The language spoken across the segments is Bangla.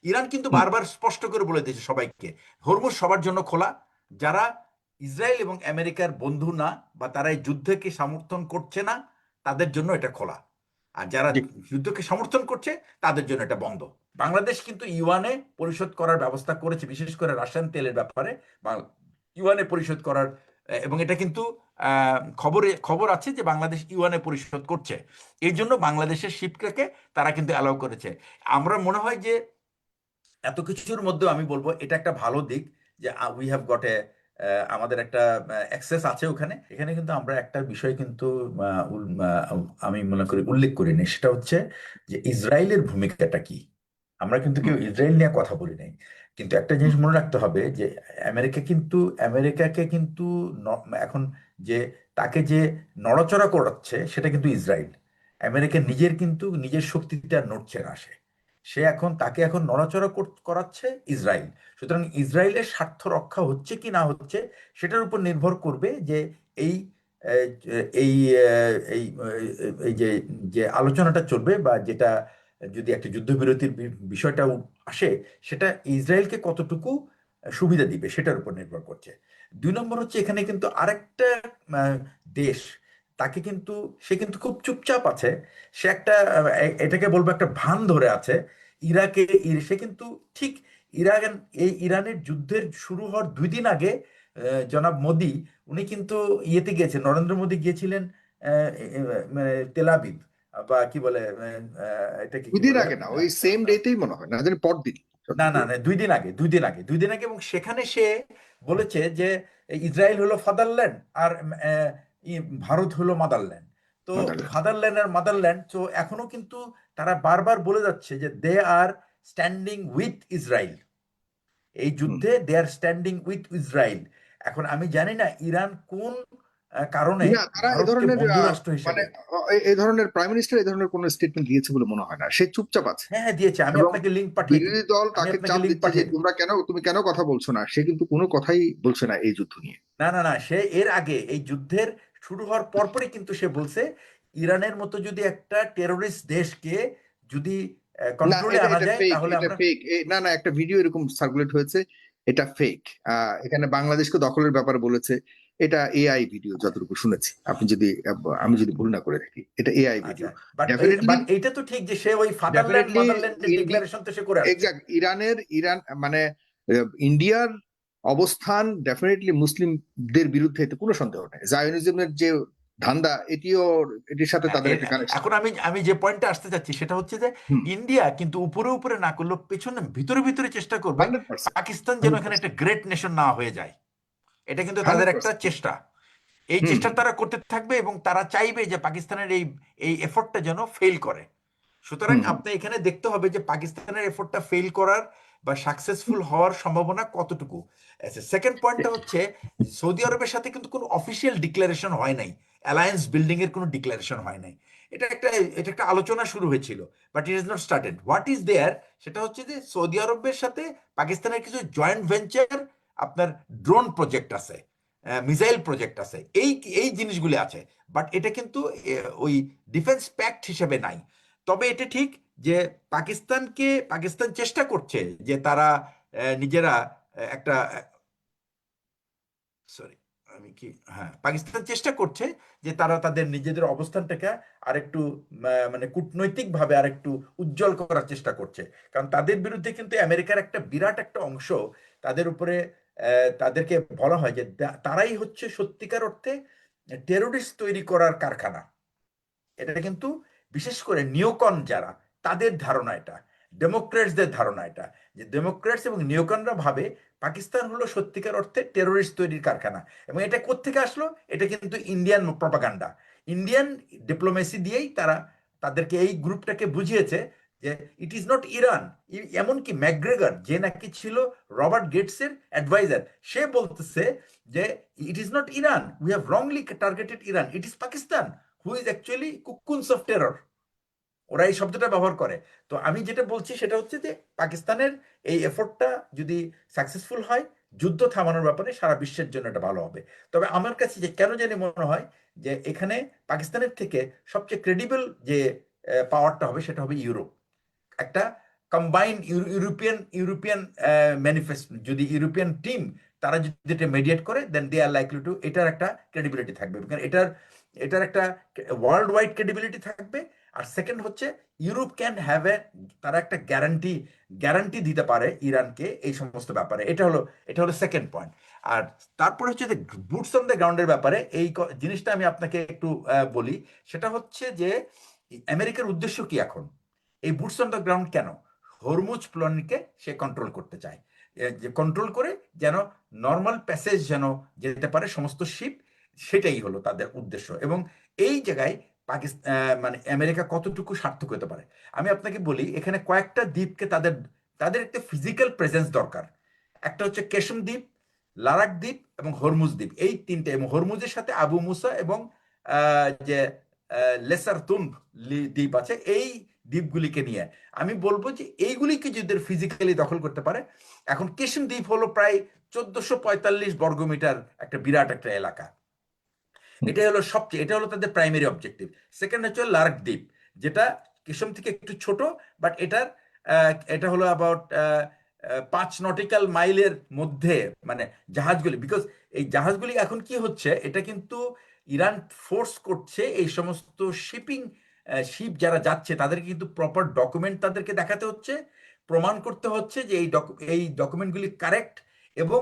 ইরান কিন্তু হুম। বারবার স্পষ্ট করে বলে দিয়েছে সবাইকে, হরমুজ সবার জন্য খোলা, যারা ইসরায়েল এবং আমেরিকার বন্ধু না বা তারা এই যুদ্ধকে সমর্থন করছে না তাদের জন্য এটা খোলা, আর যারা জি। যুদ্ধকে সমর্থন করছে তাদের জন্য এটা বন্ধ। বাংলাদেশ কিন্তু ইউয়ানে পরিশোধ করার ব্যবস্থা করেছে, বিশেষ করে রাশিয়ান তেলের ব্যাপারে ইউয়ানে পরিশোধ করার, এবং এটা কিন্তু খবর আছে যে বাংলাদেশ ইউয়ানে পরিশোধ করছে, এই জন্য বাংলাদেশের শিপটাকে তারা কিন্তু অ্যালাউ করেছে। আমরা মনে হয় যে এত কিছুর মধ্যে আমি বলবো এটা একটা ভালো দিক যে উই হ্যাভ গট এ, আমাদের একটা অ্যাক্সেস আছে ওখানে। এখানে কিন্তু আমরা একটা বিষয় কিন্তু আমি মনে করি উল্লেখ করিনি, সেটা হচ্ছে যে ইসরায়েলের ভূমিকাটা কি। আমরা কিন্তু হুম। কেউ ইসরায়েল নিয়ে কথা বলি নাই, কিন্তু একটা জিনিস হুম। মনে রাখতে হবে যে আমেরিকাকে কিন্তু এখন যে তাকে যে নড়াচড়া করাচ্ছে সেটা কিন্তু ইসরায়েল। আমেরিকা নিজের কিন্তু নিজের শক্তিতে আর নড়ছে না, সে এখন তাকে এখন নড়াচড়া করাচ্ছে ইসরায়েল। সুতরাং ইসরায়েলের স্বার্থ রক্ষা হচ্ছে কি না হচ্ছে সেটার উপর নির্ভর করবে যে এই আহ, এই এই এই যে যে আলোচনাটা চলবে বা যেটা যদি একটা যুদ্ধবিরতির বিষয়টা আসে, সেটা ইসরায়েলকে কতটুকু সুবিধা দিবে সেটার উপর নির্ভর করছে। দুই নম্বর হচ্ছে এখানে কিন্তু আরেকটা আহ, দেশ, তাকে কিন্তু সে কিন্তু খুব চুপচাপ আছে, সে একটা এটাকে বলবো একটা ভান ধরে আছে। সে কিন্তু ঠিক ইরান, এই ইরানের যুদ্ধের শুরু হওয়ার 2 দিন আগে জনাব মোদি, উনি কিন্তু ইয়েতে গিয়েছেন, নরেন্দ্র মোদি গিয়েছিলেন মানে তেল আবিব, বা কি বলে এটাকে কি দুদিন বলে আগে না, ওই সেম ডেতেই মনে হয়, না জানি পরদিন না যতটুকু। না না 2 দিন আগে, 2 দিন আগে, 2 দিন আগে, এবং সেখানে সে বলেছে যে ইসরায়েল হলো ফাদারল্যান্ড আর ভারত হলো মাদারল্যান্ড। তো মাদারল্যান্ড। ফাদারল্যান্ড আর মাদারল্যান্ড, তো এখনো কিন্তু তারা বারবার বলে যাচ্ছে যে দে আর স্ট্যান্ডিং উইথ ইসরায়েল, এই হুম। যুদ্ধে দে আর স্ট্যান্ডিং উইথ ইসরায়েল। এখন আমি জানি না ইরান কোন কারণে না, তারা এ ভারতকে ধরনের বন্ধু রাষ্ট্র মানে হিসেবে। এই ধরনের প্রাইম মিনিস্টার এই ধরনের কোন স্টেটমেন্ট দিয়েছে বলে মনে হয় না, সে চুপচাপ আছে। হ্যাঁ হ্যাঁ দিয়েছে, আমি এবং আপনাকে লিঙ্ক পাঠিয়ে দিব, বিরোধী দল আমি তাকে আপনাকে চাপ লিঙ্ক দিচ্ছে যে পাঠিয়ে দিব। তুমি কেন কথা বলছো না, সে কিন্তু কোনো কথাই বলছে না এই যুদ্ধ নিয়ে। না না না, সে এর আগে এই যুদ্ধের শুরু হওয়ার পরপরই কিন্তু সে বলছে ইরানের মতো যদি একটা টেরোরিস্ট দেশকে যদি না, কন্ট্রোলে এটা আনা এটা যায় ফেক, তাহলে এটা আমরা। ফেক। না না, একটা ভিডিও এরকম সার্কুলেট হয়েছে, এটা ফেক। এখানে বাংলাদেশকে দখলের ব্যাপারে বলেছে। এটা এআই ভিডিও যতটুকু শুনেছি, আপনি যদি আমি যদি ভুল না করে থাকি, এটা এআই ভিডিও। আচ্ছা, বাট ডেফিনেটলি, বাট এইটা তো ঠিক যে সে ওই ফাদারল্যান্ড ডেফিনেটলি মাদারল্যান্ডের ডিক্লারেশন তো সে করে আসছে। এক্সাক্ট ইরান মানে ইন্ডিয়ার অবস্থান ডেফিনেটলি মুসলিমদের বিরুদ্ধে, এতে কোনো সন্দেহ নেই। জায়োনিজমের যে ধান্দা, এটির সাথে হ্যাঁ, তাদের একটা কানেকশন এখন আছে। আমি আমি যে পয়েন্টে আসতে চাচ্ছি সেটা হচ্ছে যে হুম। ইন্ডিয়া কিন্তু উপরে উপরে না করলেও পেছনে ভিতরে ভিতরে চেষ্টা করবে 100%। পাকিস্তান যেন এখানে 100%। একটা গ্রেট নেশন না হয়ে যায়। এটা কিন্তু তাদের হান্ড্রেড একটা পার্সেন্ট চেষ্টা, এই হুম। চেষ্টা তারা করতে থাকবে এবং তারা চাইবে যে পাকিস্তানের এই এই এফোর্টটা যেন ফেল করে। সুতরাং হুম। হুম। আপনি এখানে দেখতে হবে যে পাকিস্তানের এফোর্টটা ফেল করার বা সাকসেসফুল হওয়ার সম্ভাবনা কতটুকু। সেকেন্ড পয়েন্টটা হচ্ছে সৌদি আরবের সাথে কিন্তু কোনো অফিসিয়াল ডিক্লারেশন হয় নাই, অ্যালায়েন্স বিল্ডিং এর কোনো ডিক্লারেশন হয় নাই। এটা একটা এটা একটা আলোচনা শুরু হয়েছিল, but it is not started. What is there সেটা হচ্ছে যে সৌদি আরবের সাথে পাকিস্তানের কিছু জয়েন্ট ভেঞ্চার, আপনার ড্রোন প্রজেক্ট আছে, মিসাইল প্রজেক্ট আছে, এই এই জিনিসগুলি আছে, বাট এটা কিন্তু ওই ডিফেন্স প্যাক্ট হিসেবে নাই। তবে এটা ঠিক যে পাকিস্তান চেষ্টা করছে যে তারা নিজেরা একটা, সরি আমি কি, হ্যাঁ, পাকিস্তান চেষ্টা করছে যে তারা তাদের নিজেদের অবস্থানটাকে আরেকটু মানে কূটনৈতিকভাবে আরেকটু উজ্জ্বল করার চেষ্টা করছে। কারণ তাদের বিরুদ্ধে কিন্তু আমেরিকার একটা বিরাট একটা অংশ তাদের উপরে, তাদেরকে বলা হয় যে তারাই হচ্ছে সত্যিকার অর্থে টেরোরিস্ট তৈরি করার কারখানা। এটা কিন্তু বিশেষ করে নিওকন যারা, তাদের ধারণা এটা, ডেমোক্রেটসদের ধারণা এটা, যে ডেমোক্রেটস এবং নিওকনরা ভাবে পাকিস্তান হলো সত্যিকার অর্থে টেরোরিস্ট তৈরির কারখানা। এবং এটা কোত্থেকে আসলো? এটা কিন্তু ইন্ডিয়ান প্রপাগান্ডা, ইন্ডিয়ান ডিপ্লোমেসি দিয়েই তারা তাদেরকে এই গ্রুপটাকে বুঝিয়েছে যে ইট ইজ নট ইরান। এমনকি ম্যাকগ্রেগর যে নাকি ছিল রবার্ট গেটসের অ্যাডভাইজার, সে বলতেছে যে it is not Iran, we have wrongly targeted Iran, it is Pakistan who is actually cocoons of terror. ওরা এই শব্দটা ব্যবহার করে। তো আমি যেটা বলছি সেটা হচ্ছে যে পাকিস্তানের এই এফোর্টটা যদি সাকসেসফুল হয়, যুদ্ধ থামানোর ব্যাপারে সারা বিশ্বের জন্য এটা ভালো হবে। তবে আমার কাছে যে কেন জানি মনে হয় যে এখানে পাকিস্তানের থেকে সবচেয়ে ক্রেডিবল যে পাওয়ারটা হবে সেটা হবে ইউরোপ। একটা কম্বাইন ইউরোপিয়ান ইউরোপিয়ান ম্যানিফেস্টো, যদি ইউরোপিয়ান টিম তারা যদি এটা মেডিয়েট করে, দেন দে আর লাইকলি টু, এটার একটা ক্রেডিবিলিটি থাকবে, কারণ এটার এটার একটা ওয়ার্ল্ড ওয়াইড ক্রেডিবিলিটি থাকবে। আর সেকেন্ড হচ্ছে ইউরোপ ক্যান হ্যাভ এ, তারা একটা গ্যারান্টি দিতে পারে ইরানকে এই সমস্ত ব্যাপারে। এটা হলো সেকেন্ড পয়েন্ট। আর তারপরে হচ্ছে যে বুটস অন দ্য গ্রাউন্ডের ব্যাপারে এই জিনিসটা আমি আপনাকে একটু বলি। সেটা হচ্ছে যে আমেরিকার উদ্দেশ্য কি এখন, এই বুটস অন দ্য গ্রাউন্ড কেন? হরমুজ প্লনকে সে কন্ট্রোল করতে চায়, যে কন্ট্রোল করে যেন নর্মাল প্যাসেজ যেন যেতে পারে সমস্ত শিপ, সেটাই হলো তাদের উদ্দেশ্য। এবং এই জায়গায় পাকিস্তান মানে আমেরিকা কতটুকু সার্থক হতে পারে আমি আপনাকে বলি। এখানে কয়েকটা দ্বীপকে তাদের তাদের একটা ফিজিক্যাল প্রেজেন্স দরকার। একটা হচ্ছে কেশম দ্বীপ, লারাক দ্বীপ এবং হরমুজ দ্বীপ, এই তিনটে, এবং হরমুজের সাথে আবু মুসা এবং যে লেসার তুন দ্বীপ আছে, এই দ্বীপগুলিকে নিয়ে আমি বলবো যে এইগুলিকে যদি ফিজিক্যালি দখল করতে পারে। এখন কেশম দ্বীপ হলো প্রায় 1445 বর্গমিটার, একটা বিরাট একটা এলাকা। এটা হলো তাদের প্রাইমারি অবজেক্টিভ। সেকেন্ড হচ্ছে লার্ক দ্বীপ, যেটা কিসম থেকে একটু ছোট, বাট এটা হলো অ্যাবাউট 5 নটিক্যাল মাইলের মধ্যে, মানে জাহাজগুলি, বিকজ এই জাহাজগুলি এখন কি হচ্ছে, এটা কিন্তু ইরান ফোর্স করছে এই সমস্ত শিপ যারা যাচ্ছে তাদেরকে কিন্তু প্রপার ডকুমেন্ট তাদেরকে দেখাতে হচ্ছে, প্রমাণ করতে হচ্ছে যে এই ডকুমেন্টগুলি কারেক্ট। এবং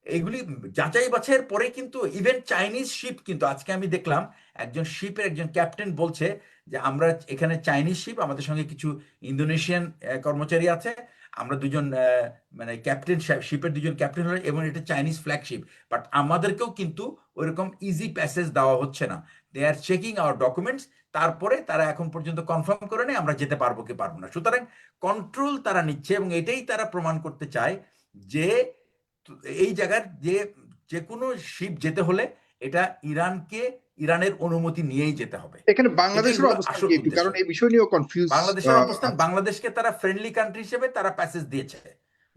এইগুলি যাচাই বাছাইয়ের পরে কিন্তু ইভেন চাইনিজ শিপ, কিন্তু আজকে আমি দেখলাম একজন শিপের একজন ক্যাপ্টেন বলছে যে আমরা এখানে চাইনিজ শিপ, আমাদের সঙ্গে কিছু ইন্দোনেশিয়ান কর্মচারী আছে, আমরা দুজন মানে ক্যাপ্টেন, শিপের দুজন ক্যাপ্টেন হলো, এবং এটা চাইনিজ ফ্ল্যাগশিপ, বাট আমাদেরকেও কিন্তু ওইরকম ইজি প্যাসেজ দেওয়া হচ্ছে না, দে আর চেকিং আওয়ার ডকুমেন্টস। তারপরে তারা এখন পর্যন্ত কনফার্ম করে নেই আমরা যেতে পারবো কি পারবো না। সুতরাং কন্ট্রোল তারা নিচ্ছে, এবং এটাই তারা প্রমাণ করতে চায় যে এই জায়গার যে কোনো শিপ যেতে হলে এটা ইরানের অনুমতি নিয়েই যেতে হবে। এখানে এটাই বাংলাদেশের হলো অবস্থান আসল কি একটু, উদ্দেশ্য। কারণ এই বিষয় নিয়েও কনফিউজ বাংলাদেশের অবস্থান, বাংলাদেশকে তারা ফ্রেন্ডলি কান্ট্রি হিসেবে তারা প্যাসেজ দিয়েছে,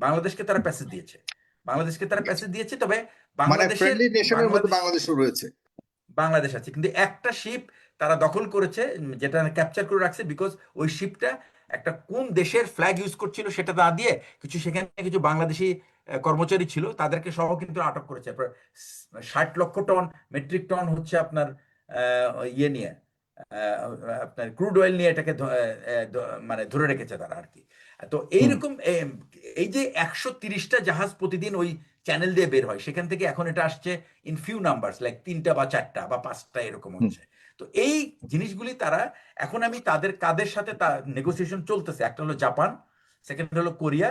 বাংলাদেশকে তারা প্যাসেজ দিয়েছে, তবে মানে বাংলাদেশের ফ্রেন্ডলি নেশনের মধ্যে বাংলাদেশ বাংলাদেশও রয়েছে। বাংলাদেশ আছে, কিন্তু একটা শিপ তারা দখল করেছে, যেটা ক্যাপচার করে রাখছে, বিকজ ওই শিপটা একটা কোন দেশের ফ্ল্যাগ ইউজ করছিল সেটা না দিয়ে সেখানে কিছু বাংলাদেশি কর্মচারী ছিল, তাদেরকে সহ কিন্তু আটক করেছে। 60 লক্ষ টন মেট্রিক টন হচ্ছে আপনার ইয়ে নিয়ে, আপনার ক্রুড অয়েল নিয়ে এটাকে মানে ধরে রেখেছে তারা আর কি। তো এইরকম এই যে 130টা জাহাজ প্রতিদিন ওই চ্যানেল দিয়ে বের হয়, সেখান থেকে এখন এটা আসছে ইন ফিউ নাম্বারস, লাইক 3টা বা 4টা বা 5টা এরকম হচ্ছে। তো এই জিনিসগুলি তারা এখন, আমি তাদের কাদের সাথে নেগোসিয়েশন চলতেছে, একটা হলো জাপান, সেকেন্ড হলো কোরিয়া,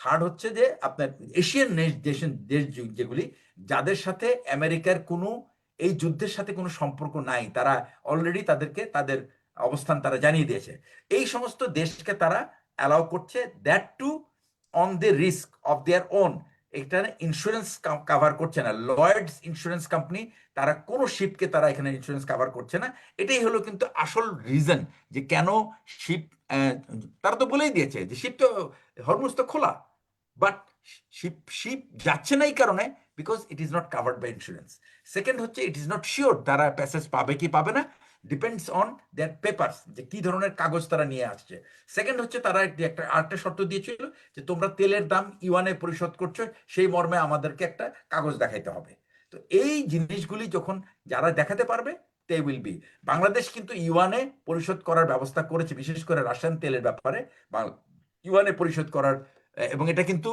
থার্ড হচ্ছে যে আপনার এশিয়ান দেশ যেগুলি, যাদের সাথে আমেরিকার কোনো এই যুদ্ধের সাথে কোনো সম্পর্ক নাই, তারা অলরেডি তাদেরকে তাদের অবস্থান তারা জানিয়ে দিয়েছে। এই সমস্ত দেশকে তারা অ্যালাউ করছে, that to on the risk of their own. এটা ইন্স্যুরেন্স কাভার করছে না, লয়েডস ইন্স্যুরেন্স কোম্পানি, তারা কোনো শিপকে তারা এখানে ইন্স্যুরেন্স কাভার করছে না। এটাই হলো কিন্তু আসল রিজন যে কেন শিপ, তারা তো বলেই দিয়েছে যে শিপ তো, হরমুজ তো খোলা, বাট শিপ যাচ্ছে না এই কারণে, because it is not covered by insurance. Second হচ্ছে ইট ইজ নট শিওর তারা প্যাসেজ পাবে কি পাবে না, ডিপেন্ডস অন দেয়ার পেপারস, যে কি ধরনের কাগজ তারা নিয়ে আসছে। সেকেন্ড হচ্ছে তারা আরেকটা শর্ত দিয়েছিল যে তোমরা তেলের দাম ইউয়ানে পরিশোধ করছো, সেই মর্মে আমাদেরকে একটা কাগজ দেখাইতে হবে। তো এই জিনিসগুলি যখন যারা দেখাতে পারবে, দে উইল বি। বাংলাদেশ কিন্তু ইউয়ানে পরিশোধ করার ব্যবস্থা করেছে, বিশেষ করে রাশিয়ান তেলের ব্যাপারে ইউয়ানে পরিশোধ করার, এবং এটা কিন্তু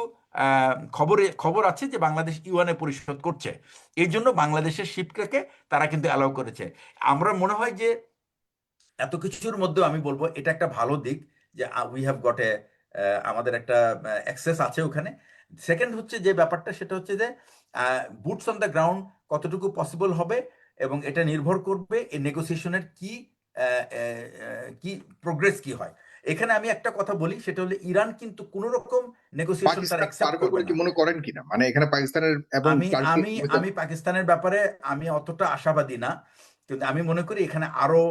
খবর আছে যে বাংলাদেশ ইউয়ানে পরিশোধ করছে, এই জন্য বাংলাদেশের শিপটাকে তারা কিন্তু অ্যালাউ করেছে। আমরা মনে হয় যে এত কিছুর মধ্যেও আমি বলবো এটা একটা ভালো দিক, যে উই হ্যাভ গট আমাদের একটা অ্যাক্সেস আছে ওখানে। সেকেন্ড হচ্ছে যে ব্যাপারটা, সেটা হচ্ছে যে বুটস অন দ্য গ্রাউন্ড কতটুকু পসিবল হবে, এবং এটা নির্ভর করবে এই নেগোসিয়েশনের কি প্রোগ্রেস কি হয়। এখানে আমি একটা কথা বলি, সেটা হলো ইরান কিন্তু কোন রকম নেগোসিয়েশন তারা পাকিস্তান অ্যাকসেপ্ট পারবে করবে বলে কি না। মনে করেন কিনা, মানে এখানে পাকিস্তানের এবং আমি টার্কি আমি আমি পাকিস্তানের ব্যাপারে আমি অতটা আশাবাদী না, কিন্তু আমি মনে করি এখানে আরো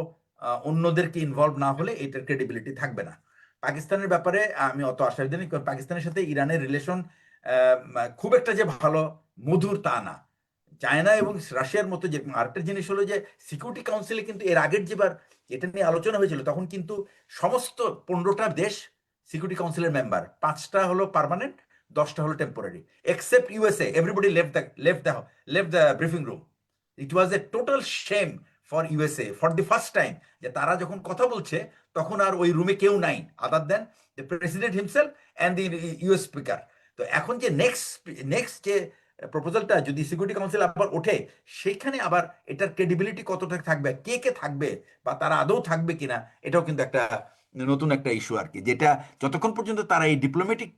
অন্যদেরকে ইনভলভ না হলে এটার ক্রেডিবিলিটি থাকবে না। পাকিস্তানের ব্যাপারে আমি অত আশাবাদী নই, কারণ পাকিস্তানের সাথে ইরানের রিলেশন খুব একটা যে ভালো মধুর তা না। চায়না এবং রাশিয়ার মতো, যে আরেকটা জিনিস হলো যে সিকিউরিটি কাউন্সিলে কিন্তু এর আগের যেবার এটা নিয়ে আলোচনা হয়েছিল, তখন কিন্তু সমস্ত 15টা দেশ সিকিউরিটি কাউন্সিলের মেম্বার, 5টা হলো পার্মানেন্ট, 10টা হলো temporary, except USA, everybody left the briefing room. It was A total shame for USA for the first time, যে তারা যখন কথা বলছে তখন আর ওই রুমে কেউ নাই other than the president himself and the US speaker. তো এখন যে নেক্সট যে প্রপোজালটা যদি সিকিউরিটি কাউন্সিল আবার ওঠে, সেইখানে আবার এটার ক্রেডিবিলিটি কতটা থাকবে, কে কে থাকবে, বা তারা আদৌ থাকবে কিনা, এটাও কিন্তু একটা নতুন একটা ইস্যু আর কি, যেটা যতক্ষণ পর্যন্ত তারা এই ডিপ্লোম্যাটিক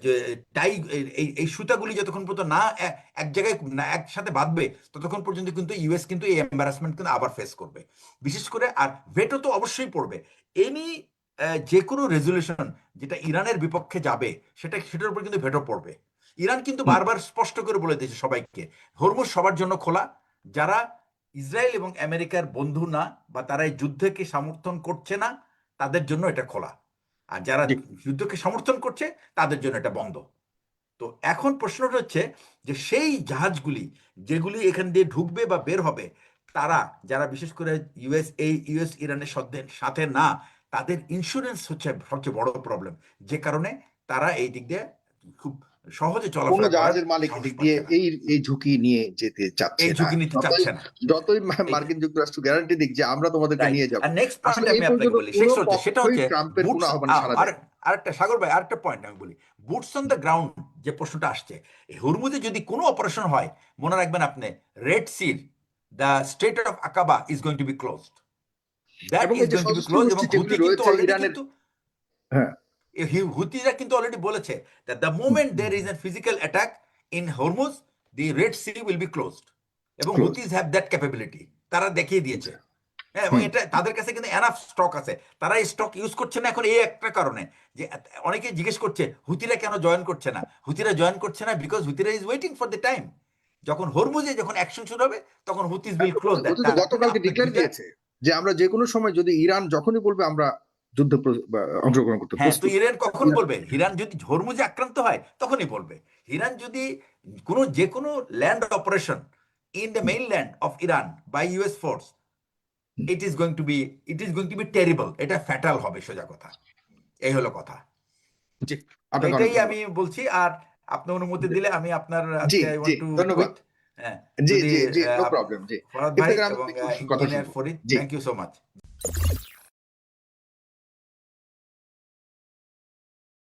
যে টাই এই সুতাগুলি যতক্ষণ পর্যন্ত না এক জায়গায় না একসাথে বাঁধবে, ততক্ষণ পর্যন্ত কিন্তু ইউএস কিন্তু এই এম্বারাসমেন্ট কিন্তু আবার ফেস করবে। বিশেষ করে আর ভেটো তো অবশ্যই পড়বে। এনি যে কোনো রেজলিউশন যেটা ইরানের বিপক্ষে যাবে, সেটার উপর কিন্তু ভেটো পড়বে। ইরান কিন্তু বারবার স্পষ্ট করে বলে দিয়েছে সবাইকে, হরমুজ সবার জন্য খোলা, যারা ইসরায়েল এবং আমেরিকার বন্ধু না বা তারা এই যুদ্ধকে সমর্থন করছে না তাদের জন্য এটা খোলা, আর যারা জি। যুদ্ধকে সমর্থন করছে তাদের জন্য এটা বন্ধ। তো এখন প্রশ্নটা হচ্ছে যে সেই জাহাজগুলি যেগুলি এখান দিয়ে ঢুকবে বা বের হবে, তারা যারা বিশেষ করে ইউএস ইরানের সাথে না, তাদের ইন্স্যুরেন্স হচ্ছে সবচেয়ে বড় প্রবলেম, যে কারণে তারা এই দিক দিয়ে খুব সহজে কোনো চলাফেরা করার জাহাজের মালিক সাহস এদিক দিয়ে পাচ্ছে না, এই ঝুঁকি নিয়ে যেতে চাচ্ছে এই না, ঝুঁকি নিতে যতই চাচ্ছে না। যতই এই মার্কিন যুক্তরাষ্ট্র গ্যারান্টি দিক যে আমরা তোমাদেরকে রাইট। নিয়ে যাব। আর নেক্সট পয়েন্ট আসলে আমি এই আপনাকে পর্যন্ত বলি, কোনো শেষ হচ্ছে, সেটা পক্ষই হচ্ছে ট্রাম্পের কোনো বুটস, আহ্বানে সাড়া দেয়। আরেকটা সাগর ভাই, আরেকটা পয়েন্ট আমি বলি, বুটস অন দ্য গ্রাউন্ড যে প্রশ্নটা আসছে, এই হরমুজে যদি কোনো অপারেশন হয়, মনে রাখবেন আপনি, red sea the strait of Aqaba is going to be closed, that এবং ইজ এই যে গোয়িং টু বি সশস্ত্র ক্লোজড। গোষ্ঠী এবং যেগুলি হুতি কিন্তু রয়েছে অলরেডি ইরানের, কিন্তু হ্যাঁ, হুতিরা কিন্তু অলরেডি বলেছে that the moment there is a physical attack in Hormuz, the Red Sea will be closed, এবং ক্লোজ। হুতিজ হ্যাভ দ্যাট ক্যাপাবিলিটি, তারা দেখিয়ে দিয়েছে। হ্যাঁ, এবং হুম। এটা তাদের কাছে কিন্তু এনাফ স্টক আছে, তারা এই স্টক ইউজ করছে না এখন এই একটা কারণে, যে অনেকে জিজ্ঞেস করছে হুতিরা কেন জয়েন করছে না, হুতিরা জয়েন করছে না বিকজ হুতিরা is waiting for the time, যখন হরমুজে যখন অ্যাকশন শুরু হবে তখন Houthis will close that. Houthi তো গতকালকে ডিক্লেয়ার দিয়েছে যে আমরা যে কোনো সময় যদি ইরান যখনই বলবে আমরা যুদ্ধে অংশগ্রহণ করতে হ্যাঁ, তো প্রস্তুত। ইরান কখন বলবে? ইরান যদি হরমুজে আক্রান্ত হয় তখনই বলবে। ইরান যদি যে কোনো land operation in the mainland of Iran by US force, it is going to be terrible, এটা ফ্যাটাল হবে, সোজা কথা। এই হলো কথা। জি, তো আপনাকে অনেক এটাই ধন্যবাদ। আমি বলছি, আর আপনি অনুমতি দিলে আমি আপনার জি আজকে আই জি ওয়ান্ট টু ধন্যবাদ। কুইট। হ্যাঁ, জি যদি জি জি, নো প্রবলেম। জি, ফরাদ এর ভাই থেকে আমি এবং কথা ইঞ্জিনিয়ার শুনবো। Farid, ji. Thank you so much.